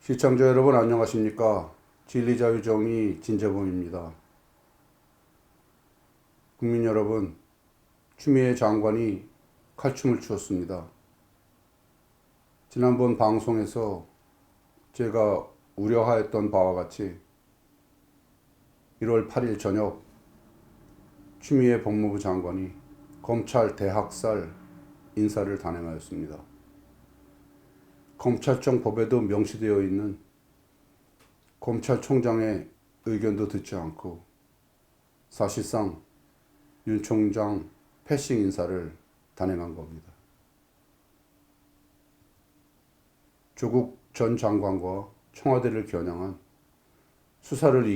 시청자 여러분 안녕하십니까? 진리자유정의 진재범입니다. 국민 여러분, 추미애 장관이 칼춤을 추었습니다. 지난번 방송에서 제가 우려하였던 바와 같이 1월 8일 저녁 추미애 법무부 장관이 검찰 대학살 인사를 단행하였습니다. 검찰청 법에도 명시되어 있는 검찰총장의 의견도 듣지 않고 사실상 윤 총장 패싱 인사를 단행한 겁니다. 조국 전 장관과 청와대를 겨냥한 수사를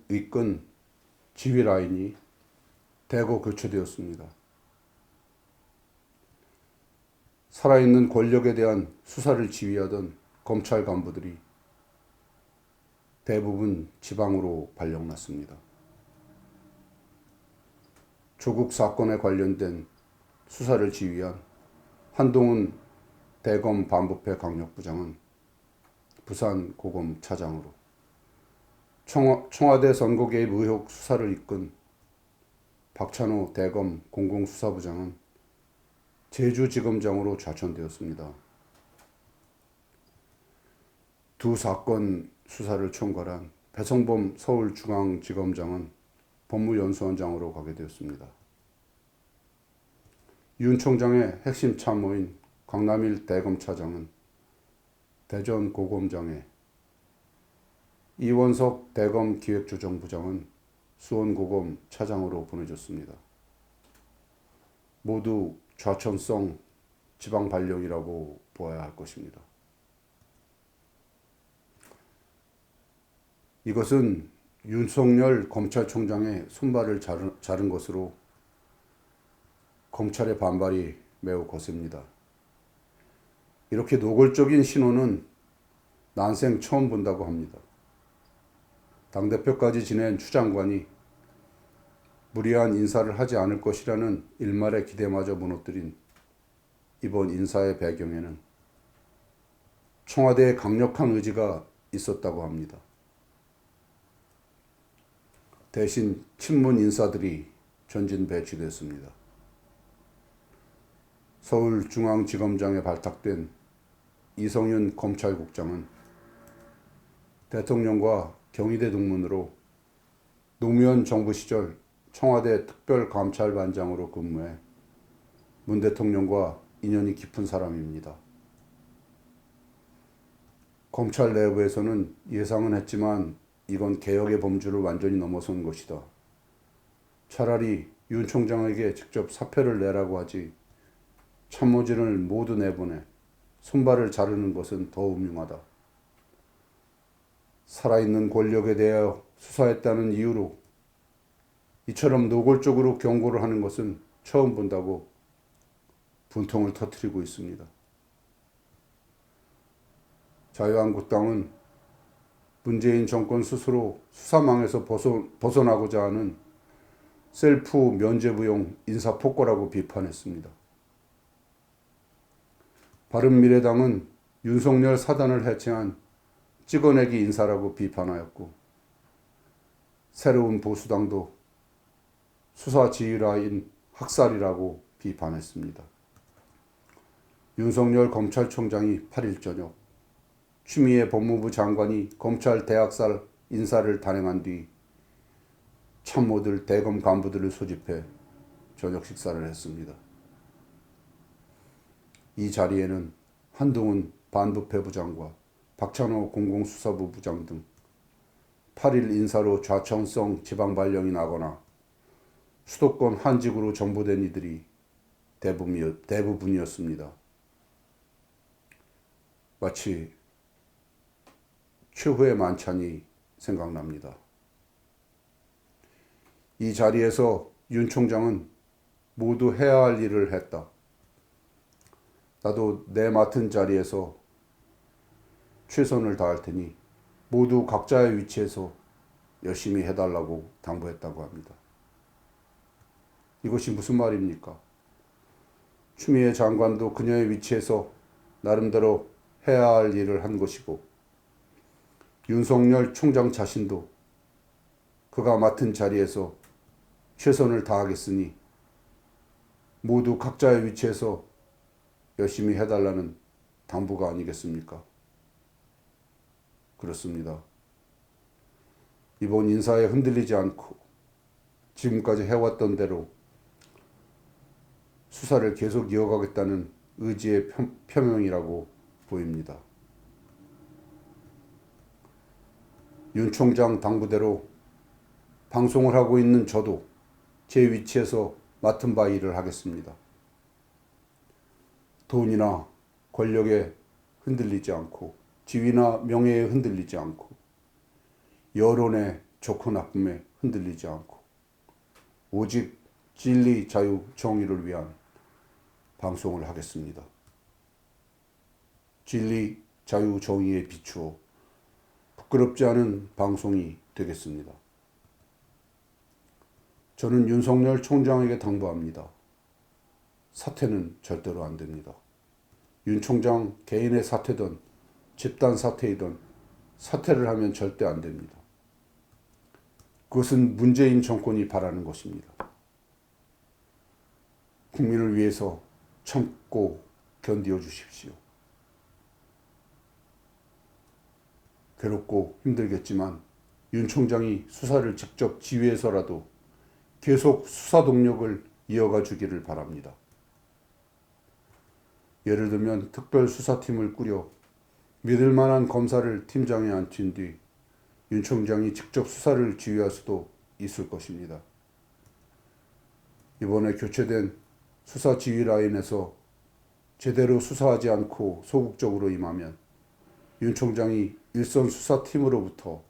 이끈 지휘 라인이 대거 교체되었습니다. 살아있는 권력에 대한 수사를 지휘하던 검찰 간부들이 대부분 지방으로 발령났습니다. 조국 사건에 관련된 수사를 지휘한 한동훈 대검 반부패 강력부장은 부산 고검 차장으로, 청와대 선거 개입 의혹 수사를 이끈 박찬호 대검 공공수사부장은 제주지검장으로 좌천되었습니다. 두 사건 수사를 총괄한 배성범 서울중앙지검장은 법무연수원장으로 가게 되었습니다. 윤 총장의 핵심 참모인 강남일 대검차장은 대전 고검장에, 이원석 대검 기획조정부장은 수원고검 차장으로 보내졌습니다. 모두 좌천성 지방 발령이라고 보아야 할 것입니다. 이것은 윤석열 검찰총장의 손발을 자른 것으로 검찰의 반발이 매우 거셉니다. 이렇게 노골적인 신호는 난생 처음 본다고 합니다. 당대표까지 지낸 추 장관이 무리한 인사를 하지 않을 것이라는 일말의 기대마저 무너뜨린 이번 인사의 배경에는 청와대의 강력한 의지가 있었다고 합니다. 대신 친문 인사들이 전진 배치됐습니다. 서울중앙지검장에 발탁된 이성윤 검찰국장은 대통령과 경희대 동문으로 노무현 정부 시절 청와대 특별감찰반장으로 근무해 문 대통령과 인연이 깊은 사람입니다. 검찰 내부에서는 예상은 했지만 이건 개혁의 범주를 완전히 넘어선 것이다. 차라리 윤 총장에게 직접 사표를 내라고 하지 참모진을 모두 내보내 손발을 자르는 것은 더 음흉하다. 살아있는 권력에 대하여 수사했다는 이유로 이처럼 노골적으로 경고를 하는 것은 처음 본다고 분통을 터뜨리고 있습니다. 자유한국당은 문재인 정권 스스로 수사망에서 벗어나고자 하는 셀프 면죄부용 인사폭거라고 비판했습니다. 바른미래당은 윤석열 사단을 해체한 찍어내기 인사라고 비판하였고, 새로운 보수당도 수사 지휘라인 학살이라고 비판했습니다. 윤석열 검찰총장이 8일 저녁 추미애 법무부 장관이 검찰 대학살 인사를 단행한 뒤 참모들 대검 간부들을 소집해 저녁 식사를 했습니다. 이 자리에는 한동훈 반부패 부장과 박찬호 공공수사부 부장 등 8일 인사로 좌천성 지방 발령이 나거나 수도권 한직으로 정보된 이들이 대부분이었습니다. 마치 최후의 만찬이 생각납니다. 이 자리에서 윤 총장은 모두 해야 할 일을 했다. 나도 내 맡은 자리에서 최선을 다할 테니 모두 각자의 위치에서 열심히 해달라고 당부했다고 합니다. 이것이 무슨 말입니까? 추미애 장관도 그녀의 위치에서 나름대로 해야 할 일을 한 것이고, 윤석열 총장 자신도 그가 맡은 자리에서 최선을 다하겠으니 모두 각자의 위치에서 열심히 해달라는 당부가 아니겠습니까? 그렇습니다. 이번 인사에 흔들리지 않고 지금까지 해왔던 대로 수사를 계속 이어가겠다는 의지의 표명이라고 보입니다. 윤 총장 당부대로 방송을 하고 있는 저도 제 위치에서 맡은 바 일을 하겠습니다. 돈이나 권력에 흔들리지 않고 지위나 명예에 흔들리지 않고 여론의 좋고 나쁨에 흔들리지 않고 오직 진리, 자유, 정의를 위한 방송을 하겠습니다. 진리, 자유, 정의에 비추어 부끄럽지 않은 방송이 되겠습니다. 저는 윤석열 총장에게 당부합니다. 사퇴는 절대로 안 됩니다. 윤 총장 개인의 사퇴든 집단 사퇴이든 사퇴를 하면 절대 안 됩니다. 그것은 문재인 정권이 바라는 것입니다. 국민을 위해서 참고 견디어 주십시오. 괴롭고 힘들겠지만 윤 총장이 수사를 직접 지휘해서라도 계속 수사 동력을 이어가 주기를 바랍니다. 예를 들면 특별수사팀을 꾸려 믿을 만한 검사를 팀장에 앉힌 뒤 윤 총장이 직접 수사를 지휘할 수도 있을 것입니다. 이번에 교체된 수사 지휘 라인에서 제대로 수사하지 않고 소극적으로 임하면 윤 총장이 일선 수사팀으로부터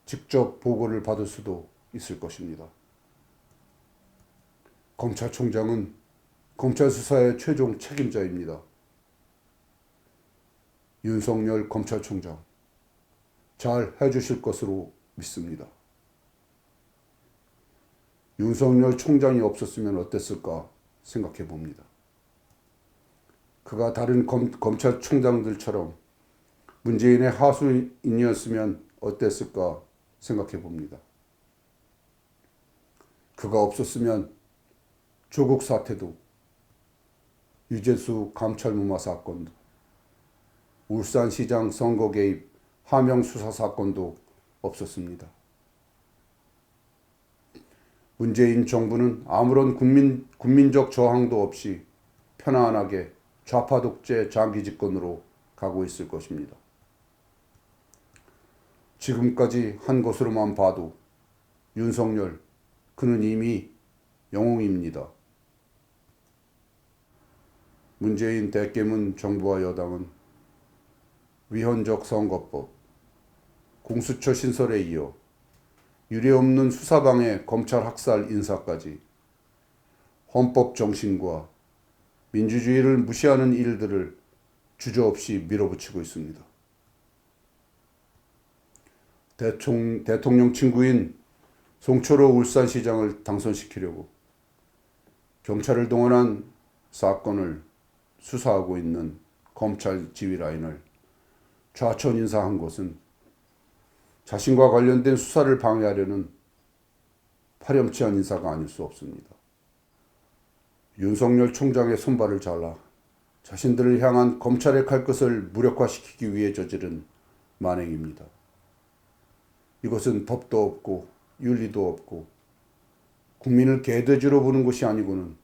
직접 보고를 받을 수도 있을 것입니다. 검찰총장은 검찰 수사의 최종 책임자입니다. 윤석열 검찰총장, 잘 해주실 것으로 믿습니다. 윤석열 총장이 없었으면 어땠을까 생각해 봅니다. 그가 다른 검찰총장들처럼 문재인의 하수인이었으면 어땠을까 생각해 봅니다. 그가 없었으면 조국 사태도, 유재수 감찰무마 사건도, 울산시장 선거 개입 하명 수사 사건도 없었습니다. 문재인 정부는 아무런 국민적 저항도 없이 편안하게 좌파 독재 장기 집권으로 가고 있을 것입니다. 지금까지 한 것으로만 봐도 윤석열, 그는 이미 영웅입니다. 문재인 대깨문 정부와 여당은 위헌적 선거법, 공수처 신설에 이어 유례없는 수사방해 검찰 학살 인사까지 헌법 정신과 민주주의를 무시하는 일들을 주저없이 밀어붙이고 있습니다. 대통령 친구인 송철호 울산시장을 당선시키려고 경찰을 동원한 사건을 수사하고 있는 검찰 지휘 라인을 좌천 인사한 것은 자신과 관련된 수사를 방해하려는 파렴치한 인사가 아닐 수 없습니다. 윤석열 총장의 손발을 잘라 자신들을 향한 검찰의 칼끝을 무력화시키기 위해 저지른 만행입니다. 이것은 법도 없고 윤리도 없고 국민을 개돼지로 보는 것이 아니고는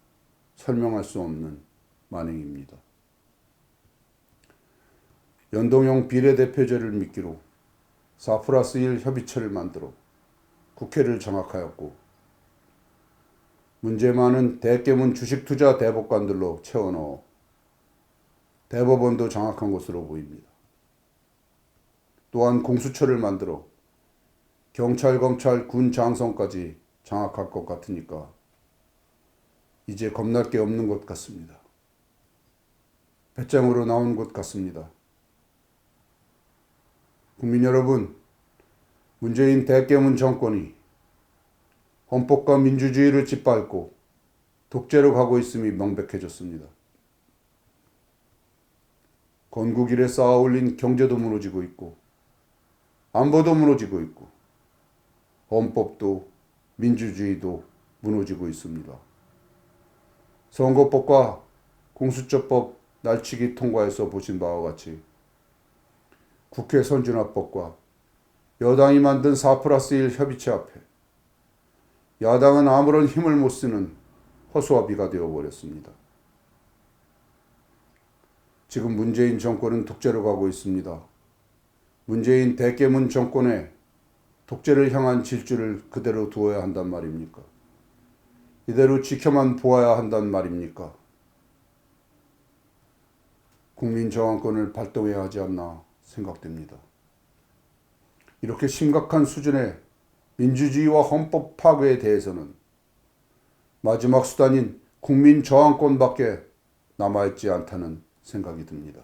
설명할 수 없는 만행입니다. 연동형 비례대표제를 미끼로 4+1 협의체를 만들어 국회를 장악하였고 문제 많은 대깨문 주식투자 대법관들로 채워넣어 대법원도 장악한 것으로 보입니다. 또한 공수처를 만들어 경찰, 검찰, 군 장성까지 장악할 것 같으니까 이제 겁날 게 없는 것 같습니다. 배짱으로 나온 것 같습니다. 국민 여러분, 문재인 대깨문 정권이 헌법과 민주주의를 짓밟고 독재로 가고 있음이 명백해졌습니다. 건국 이래 쌓아올린 경제도 무너지고 있고 안보도 무너지고 있고 헌법도 민주주의도 무너지고 있습니다. 선거법과 공수처법 날치기 통과해서 보신 바와 같이 국회 선진화법과 여당이 만든 4+1 협의체 앞에 야당은 아무런 힘을 못 쓰는 허수아비가 되어버렸습니다. 지금 문재인 정권은 독재로 가고 있습니다. 문재인 대깨문 정권의 독재를 향한 질주를 그대로 두어야 한단 말입니까? 이대로 지켜만 보아야 한단 말입니까? 국민 저항권을 발동해야 하지 않나 생각됩니다. 이렇게 심각한 수준의 민주주의와 헌법 파괴에 대해서는 마지막 수단인 국민 저항권밖에 남아있지 않다는 생각이 듭니다.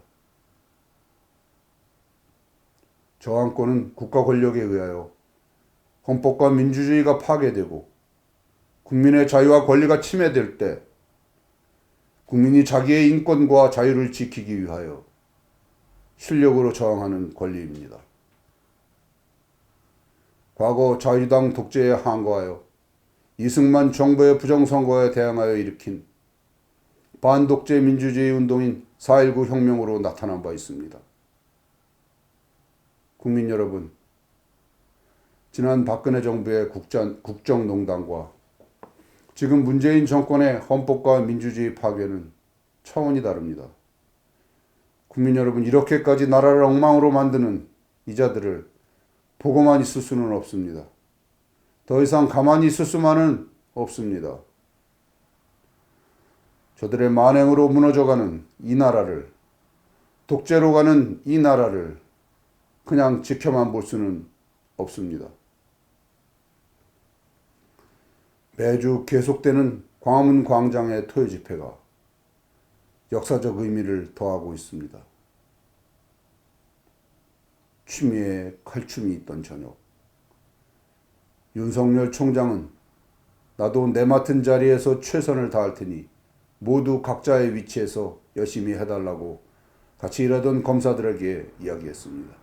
저항권은 국가 권력에 의하여 헌법과 민주주의가 파괴되고 국민의 자유와 권리가 침해될 때 국민이 자기의 인권과 자유를 지키기 위하여 실력으로 저항하는 권리입니다. 과거 자유당 독재에 항거하여 이승만 정부의 부정선거에 대항하여 일으킨 반독재 민주주의 운동인 4.19 혁명으로 나타난 바 있습니다. 국민 여러분, 지난 박근혜 정부의 국정농단과 지금 문재인 정권의 헌법과 민주주의 파괴는 차원이 다릅니다. 국민 여러분, 이렇게까지 나라를 엉망으로 만드는 이자들을 보고만 있을 수는 없습니다. 더 이상 가만히 있을 수만은 없습니다. 저들의 만행으로 무너져가는 이 나라를, 독재로 가는 이 나라를 그냥 지켜만 볼 수는 없습니다. 매주 계속되는 광화문 광장의 토요 집회가 역사적 의미를 더하고 있습니다. 취미에 칼춤이 있던 저녁, 윤석열 총장은 나도 내 맡은 자리에서 최선을 다할 테니 모두 각자의 위치에서 열심히 해달라고 같이 일하던 검사들에게 이야기했습니다.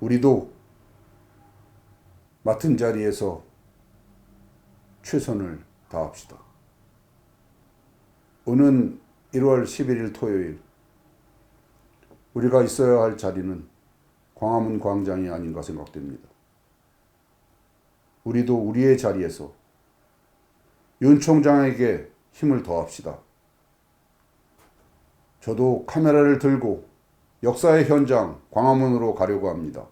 우리도 맡은 자리에서 최선을 다합시다. 오는 1월 11일 토요일, 우리가 있어야 할 자리는 광화문 광장이 아닌가 생각됩니다. 우리도 우리의 자리에서 윤 총장에게 힘을 더합시다. 저도 카메라를 들고 역사의 현장 광화문으로 가려고 합니다.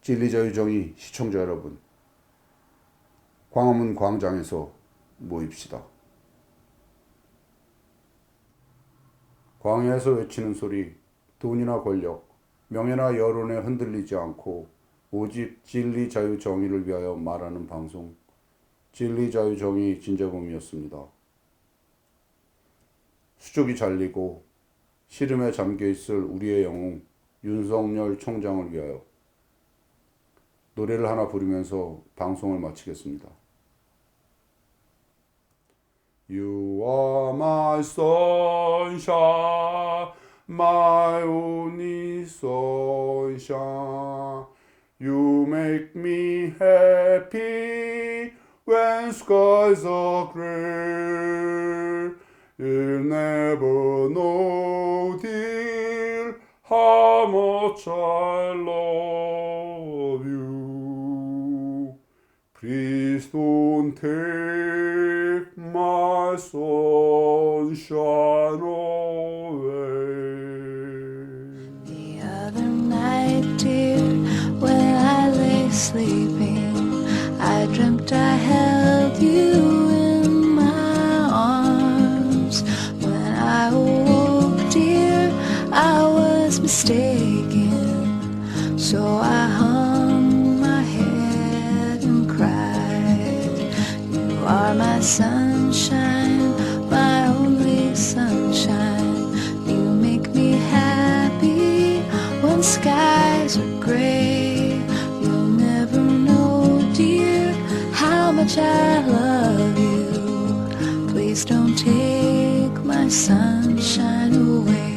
진리자유정의 시청자 여러분, 광화문 광장에서 모입시다. 광야에서 외치는 소리, 돈이나 권력, 명예나 여론에 흔들리지 않고 오직 진리, 자유, 정의를 위하여 말하는 방송, 진리, 자유, 정의 진재범이었습니다. 수족이 잘리고 시름에 잠겨있을 우리의 영웅 윤석열 총장을 위하여 노래를 하나 부르면서 방송을 마치겠습니다. You are my sunshine, my only sunshine. You make me happy when skies are gray. You'll never know, dear, how much I love you. Please don't take my sunshine away. The other night, dear, when I lay sleeping, I dreamt I held you in my arms. When I awoke, dear, I was mistaken, so I hung my head and cried. You are my sunshine, my only sunshine. You make me happy when skies are gray. You'll never know, dear, how much I love you. Please don't take my sunshine away.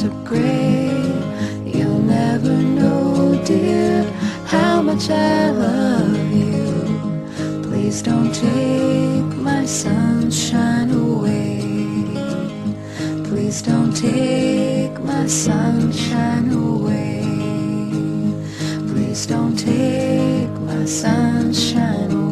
shades of gray. You'll never know, dear, how much I love you. Please don't take my sunshine away. Please don't take my sunshine away. Please don't take my sunshine away.